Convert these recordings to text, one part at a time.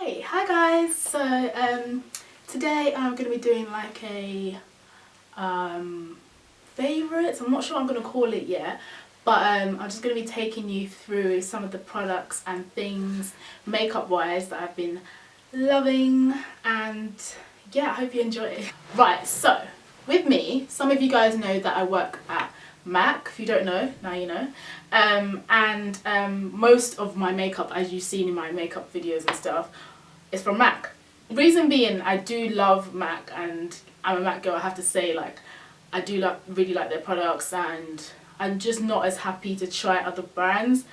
Hey, hi guys. So today I'm going to be doing like a favorites. I'm not sure what I'm going to call it yet, but I'm just going to be taking you through some of the products and things makeup wise that I've been loving, and yeah, I hope you enjoy it. Right, so with me, some of you guys know that I work at MAC. If you don't know, now you know. Most of my makeup, as you've seen in my makeup videos and stuff, is from MAC. Reason being, I do love MAC, and I'm a MAC girl. I have to say, like, I do really like their products, and I'm just not as happy to try other brands.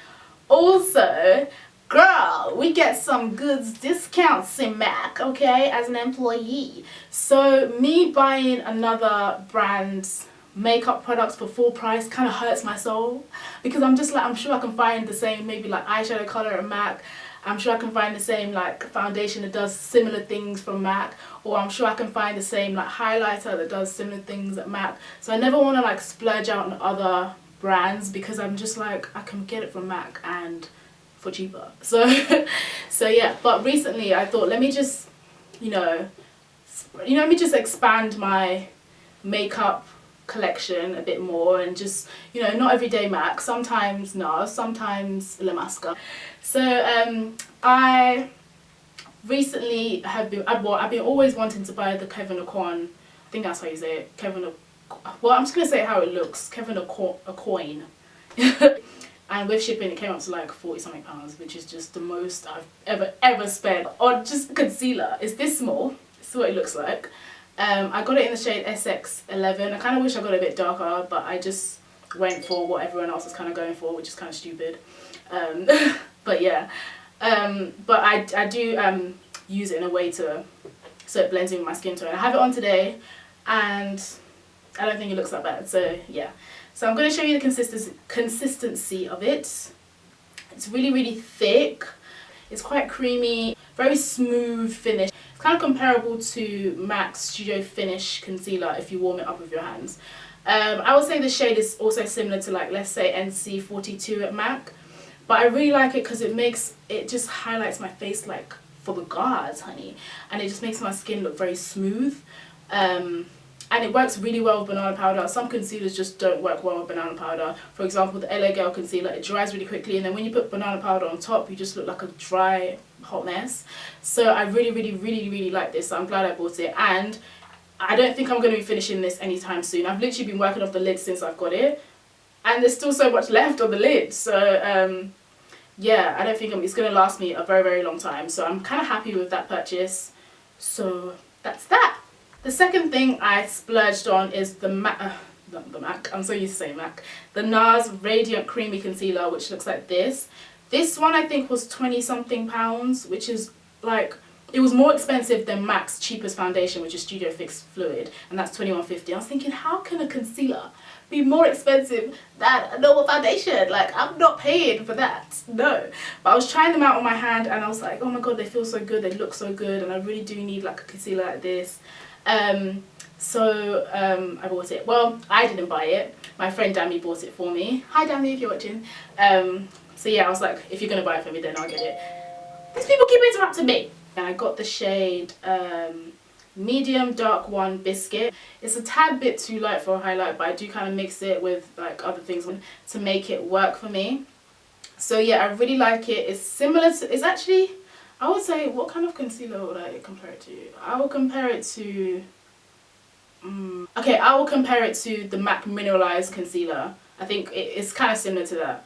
Also, girl, we get some goods discounts in MAC, okay, as an employee. So me buying another brand's makeup products for full price kind of hurts my soul, because I'm just like, I'm sure I can find the same maybe like eyeshadow color at MAC. I'm sure I can find the same like foundation that does similar things from MAC, or I'm sure I can find the same like highlighter that does similar things at MAC. So I never want to like splurge out on other brands, because I'm just like, I can get it from MAC and for cheaper. So yeah, but recently I thought, let me just let me just expand my makeup collection a bit more, and just, not everyday MAC, sometimes NARS, sometimes La Masca. So I recently have been, I've been always wanting to buy the Kevin Aucoin, I think that's how you say it, well, I'm just going to say how it looks, Kevin Aucoin. And with shipping it came up to like 40 something pounds, which is just the most I've ever spent on just concealer. It's this small, this is what it looks like. I got it in the shade SX11. I kind of wish I got it a bit darker, but I just went for what everyone else was kind of going for, which is kind of stupid. But yeah, but I do use it in a way so it blends in with my skin tone. I have it on today, and I don't think it looks that bad. So yeah, so I'm going to show you the consistency of it. It's really thick. It's quite creamy, very smooth finish. It's kind of comparable to MAC's Studio Finish Concealer if you warm it up with your hands. I would say the shade is also similar to, like, let's say NC42 at MAC. But I really like it because it just highlights my face like for the gods, honey. And it just makes my skin look very smooth. And it works really well with banana powder. Some concealers just don't work well with banana powder. For example, the LA Girl concealer, it dries really quickly, and then when you put banana powder on top, you just look like a dry, hot mess. So I really like this, so I'm glad I bought it. And I don't think I'm going to be finishing this anytime soon. I've literally been working off the lid since I've got it, and there's still so much left on the lid. So yeah, I don't think it's going to last me a very long time. So I'm kind of happy with that purchase. So that's that. The second thing I splurged on is the MAC, I'm so used to saying MAC, the NARS Radiant Creamy Concealer, which looks like this. This one I think was 20 something pounds, which is like, it was more expensive than MAC's cheapest foundation, which is Studio Fix Fluid, and that's £21.50. I was thinking, how can a concealer be more expensive than a normal foundation? Like, I'm not paying for that, no. But I was trying them out on my hand, and I was like, oh my god, they feel so good, they look so good, and I really do need like a concealer like this. I bought it. Well, I didn't buy it. My friend Dami bought it for me. Hi Dami, if you're watching. So yeah, I was like, if you're gonna buy it for me, then I'll get it. These people keep interrupting me. And I got the shade Medium Dark 1 Biscuit. It's a tad bit too light for a highlight, but I do kind of mix it with like other things to make it work for me. So yeah, I really like it. It's similar to, it's actually, I would say, what kind of concealer would I compare it to? I will compare it to, okay, I will compare it to the MAC Mineralized Concealer. I think it's kind of similar to that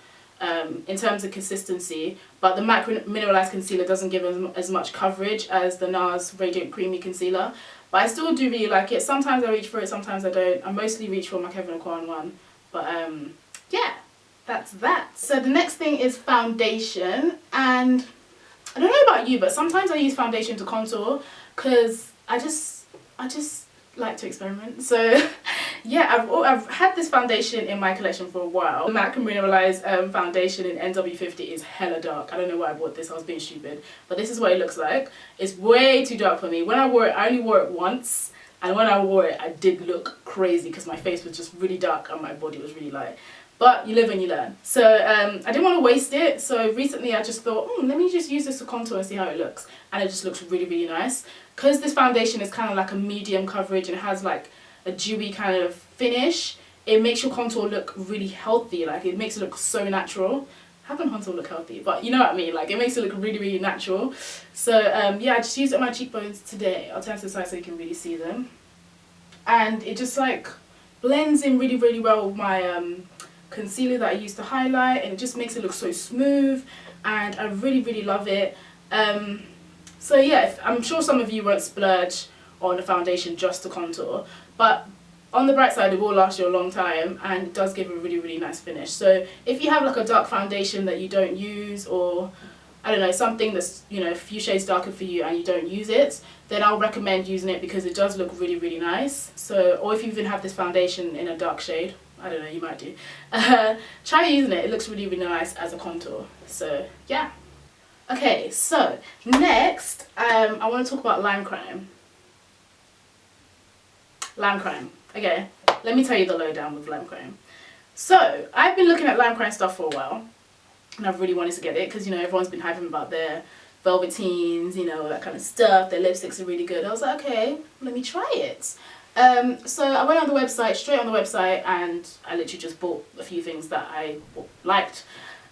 in terms of consistency, but the MAC Mineralized Concealer doesn't give as much coverage as the NARS Radiant Creamy Concealer. But I still do really like it. Sometimes I reach for it, sometimes I don't. I mostly reach for my Kevin Aucoin one. But yeah, that's that. So the next thing is foundation, and I don't know about you, but sometimes I use foundation to contour because I just like to experiment. So yeah, I've had this foundation in my collection for a while. The MAC Mineralized foundation in NW50 is hella dark. I don't know why I bought this, I was being stupid. But this is what it looks like. It's way too dark for me. When I wore it, I only wore it once. And when I wore it, I did look crazy because my face was just really dark and my body was really light. But you live and you learn. So I didn't want to waste it. So recently I just thought, let me just use this to contour and see how it looks. And it just looks really, really nice. Because this foundation is kind of like a medium coverage and it has like a dewy kind of finish, it makes your contour look really healthy. Like it makes it look so natural. How can contour look healthy? But you know what I mean, like it makes it look really, really natural. So yeah, I just used it on my cheekbones today. I'll turn to the side so you can really see them. And it just like blends in really, really well with my concealer that I used to highlight, and it just makes it look so smooth, and I really, really love it. So yeah, I'm sure some of you won't splurge on a foundation just to contour, but on the bright side it will last you a long time and it does give a really, really nice finish. So if you have like a dark foundation that you don't use, or I don't know, something that's, you know, a few shades darker for you and you don't use it, then I'll recommend using it because it does look really, really nice. So, or if you even have this foundation in a dark shade, I don't know, you might do, try using it. It looks really, really nice as a contour. So yeah. Okay, so next I want to talk about lime crime. Lime crime. Okay, let me tell you the lowdown with lime crime. So I've been looking at lime crime stuff for a while, and I've really wanted to get it because, you know, everyone's been hyping about their velveteens, you know, all that kind of stuff. Their lipsticks are really good. I was like, okay, let me try it. So I went on the website, straight on the website, and I literally just bought a few things that I liked.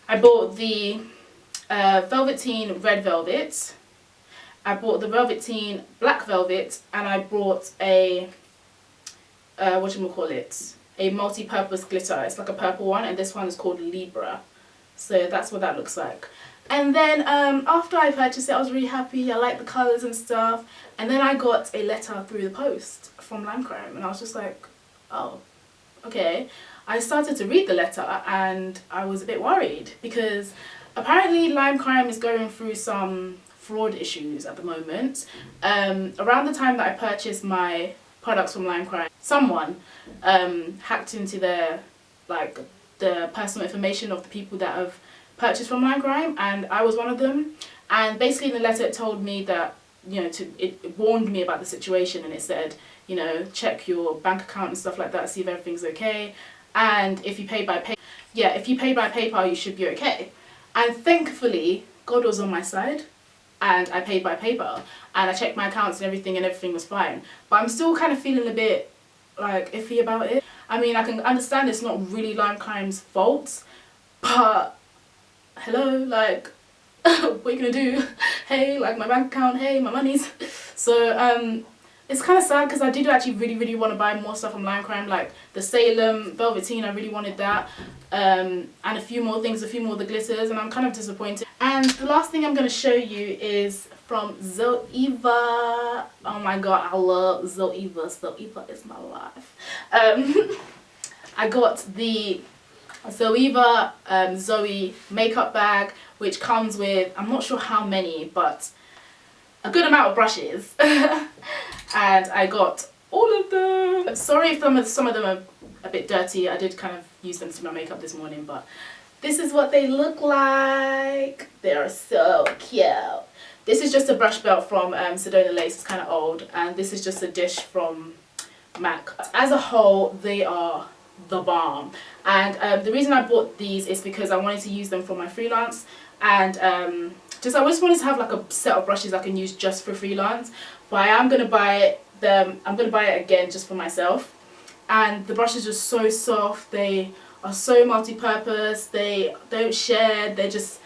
I bought the Velveteen Red Velvet, I bought the Velveteen Black Velvet, and I bought a, whatchamacallit, a multi-purpose glitter. It's like a purple one, and this one is called Libra. So that's what that looks like. And then after I purchased it, I was really happy. I liked the colours and stuff. And then I got a letter through the post from Lime Crime, and I was just like, oh, okay. I started to read the letter and I was a bit worried because apparently Lime Crime is going through some fraud issues at the moment. Around the time that I purchased my products from Lime Crime, someone hacked into their, like, the personal information of the people that have purchased from Lime Crime, and I was one of them. And basically in the letter it told me that, you know, it warned me about the situation, and it said, you know, check your bank account and stuff like that, see if everything's okay, and if you pay by PayPal you should be okay. And thankfully God was on my side, and I paid by PayPal, and I checked my accounts and everything was fine. But I'm still kind of feeling a bit like iffy about it. I mean, I can understand it's not really Lime Crime's fault, but hello, like, what are you gonna do? Hey, like, my bank account, hey, my money's. So it's kind of sad because I did actually really want to buy more stuff from Lime Crime, like the Salem Velveteen. I really wanted that, and a few more things, a few more of the glitters, and I'm kind of disappointed. And the last thing I'm going to show you is from Zoeva. Oh my god, I love Zoeva. Zoeva is my life. I got the Zoeva Zoe makeup bag, which comes with, I'm not sure how many, but a good amount of brushes. And I got all of them. Sorry if some of them are a bit dirty. I did kind of use them to my makeup this morning, but this is what they look like. They're so cute. This is just a brush belt from Sedona Lace. It's kind of old, and this is just a dish from MAC. As a whole, they are the bomb. And the reason I bought these is because I wanted to use them for my freelance, and I just wanted to have like a set of brushes I can use just for freelance. But I am gonna buy them. I'm gonna buy it again just for myself. And the brushes are so soft. They are so multi-purpose. They don't shed. They're just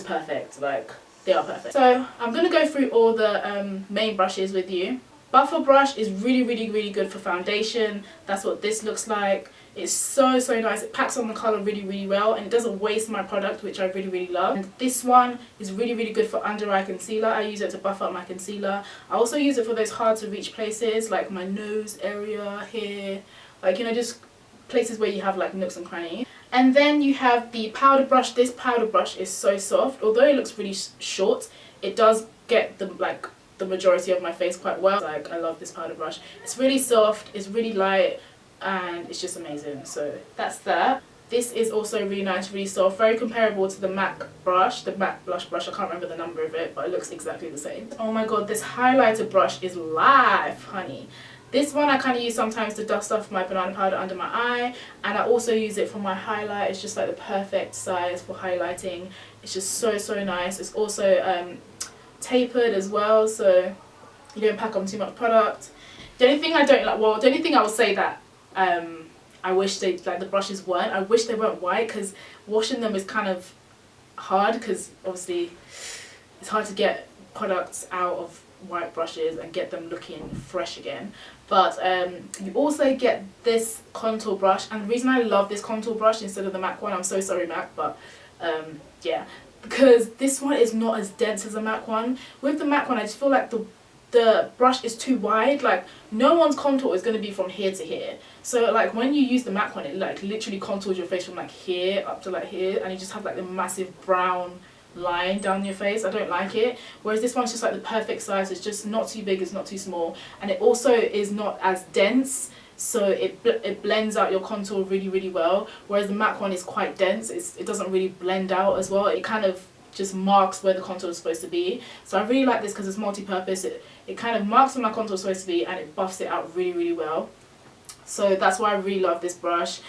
perfect. Like, they are perfect. So I'm gonna go through all the main brushes with you. Buffer brush is really good for foundation. That's what this looks like. It's so nice. It packs on the colour really well, and it doesn't waste my product, which I really love. And this one is really good for under eye concealer. I use it to buff up my concealer. I also use it for those hard to reach places like my nose area, here, like, you know, just places where you have like nooks and crannies. And then you have the powder brush. This powder brush is so soft. Although it looks really short, it does get the majority of my face quite well. Like, I love this powder brush. It's really soft, it's really light, and it's just amazing. So that's that. This is also really nice, really soft, very comparable to the MAC brush, the MAC blush brush. I can't remember the number of it, but it looks exactly the same. Oh my god, this highlighter brush is life, honey. This one I kind of use sometimes to dust off my banana powder under my eye, and I also use it for my highlight. It's just like the perfect size for highlighting. It's just so nice. It's also tapered as well, so you don't pack on too much product. The only thing I don't like, well, the only thing I would say that I wish they, like, the brushes weren't, I wish they weren't white, because washing them is kind of hard, because obviously it's hard to get products out of white brushes and get them looking fresh again. But you also get this contour brush, and the reason I love this contour brush instead of the MAC one, I'm so sorry MAC, but yeah, because this one is not as dense as the MAC one. With the MAC one, I just feel like the brush is too wide. Like, no one's contour is going to be from here to here, so like when you use the MAC one, it like literally contours your face from like here up to like here, and you just have like the massive brown line down your face. I don't like it. Whereas this one's just like the perfect size. It's just not too big, it's not too small, and it also is not as dense, so it blends out your contour really well. Whereas the MAC one is quite dense. It doesn't really blend out as well. It kind of just marks where the contour is supposed to be. So I really like this because it's multi-purpose. It kind of marks where my contour is supposed to be, and it buffs it out really well. So that's why I really love this brush.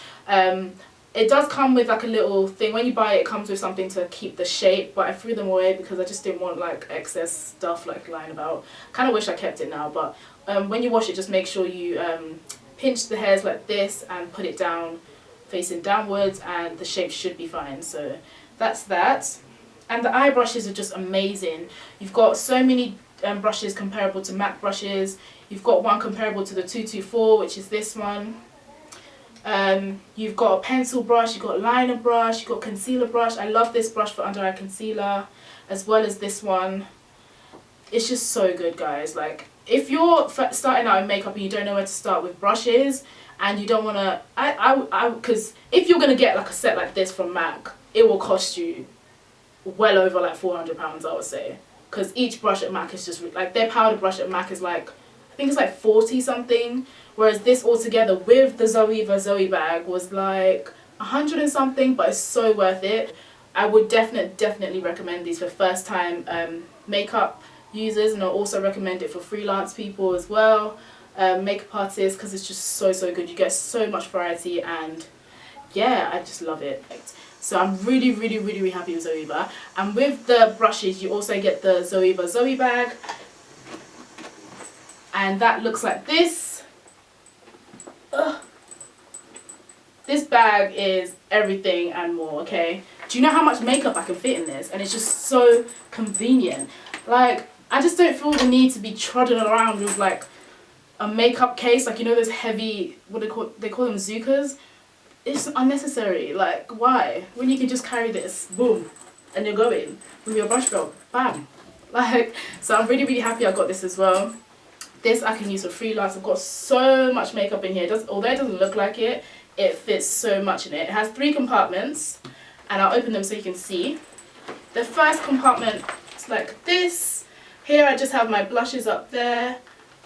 It does come with like a little thing. When you buy it, it comes with something to keep the shape, but I threw them away because I just didn't want like excess stuff like lying about. Kind of wish I kept it now, but when you wash it, just make sure you pinch the hairs like this and put it down facing downwards, and the shape should be fine. So that's that. And the eye brushes are just amazing. You've got so many brushes comparable to MAC brushes. You've got one comparable to the 224, which is this one. You've got a pencil brush, you've got a liner brush, you've got concealer brush. I love this brush for under eye concealer, as well as this one. It's just so good, guys. Like, if you're starting out in makeup and you don't know where to start with brushes, and you don't want to, because if you're going to get like a set like this from MAC, it will cost you well over like £400, I would say, because each brush at MAC is just like, their powder brush at MAC is like, I think it's like 40 something, whereas this altogether with the Zoe bag was like 100 and something, but it's so worth it. I would definitely recommend these for first time makeup users, and I'll also recommend it for freelance people as well, makeup artists, because it's just so good. You get so much variety, and yeah, I just love it. So I'm really happy with Zoeva. And with the brushes, you also get the Zoeva Zoe bag, and that looks like this. Ugh. This bag is everything and more, okay? Do you know how much makeup I can fit in this? And it's just so convenient. Like, I just don't feel the need to be trotting around with like a makeup case, like, you know, those heavy, what they call them, Zukas. It's unnecessary. Like, why? When you can just carry this, boom, and you're going with your brush stroke, bam. Like, so I'm really happy I got this as well. This I can use for freelance. I've got so much makeup in here. Although it doesn't look like it, it fits so much in it. It has 3 compartments, and I'll open them so you can see. The first compartment is like this. Here I just have my blushes up there.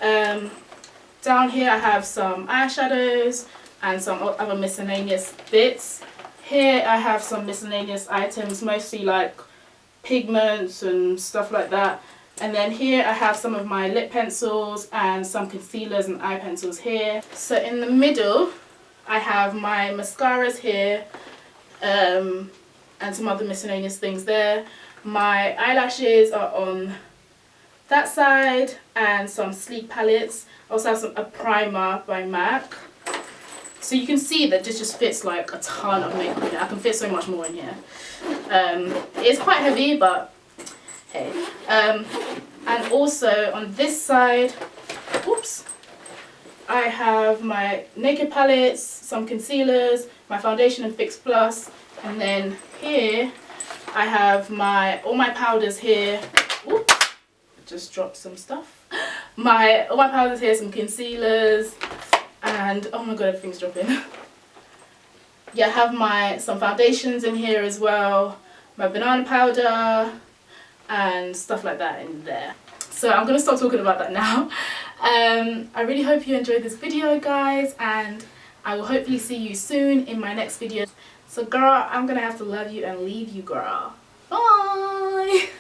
Down here I have some eyeshadows and some other miscellaneous bits. Here I have some miscellaneous items, mostly like pigments and stuff like that. And then here I have some of my lip pencils and some concealers and eye pencils here. So in the middle I have my mascaras here, and some other miscellaneous things there. My eyelashes are on that side, and some sleek palettes. I also have a primer by MAC. So you can see that this just fits like a ton of makeup in here. I can fit so much more in here. It's quite heavy, but hey. And also on this side, oops, I have my naked palettes, some concealers, my foundation and Fix Plus, and then here I have all my powders here. Oops, just dropped some stuff. All my powders here, some concealers, and oh my god, everything's dropping. Yeah, I have some foundations in here as well, my banana powder, and stuff like that in there. So I'm going to stop talking about that now. I really hope you enjoyed this video, guys, and I will hopefully see you soon in my next video. So girl, I'm going to have to love you and leave you, girl. Bye!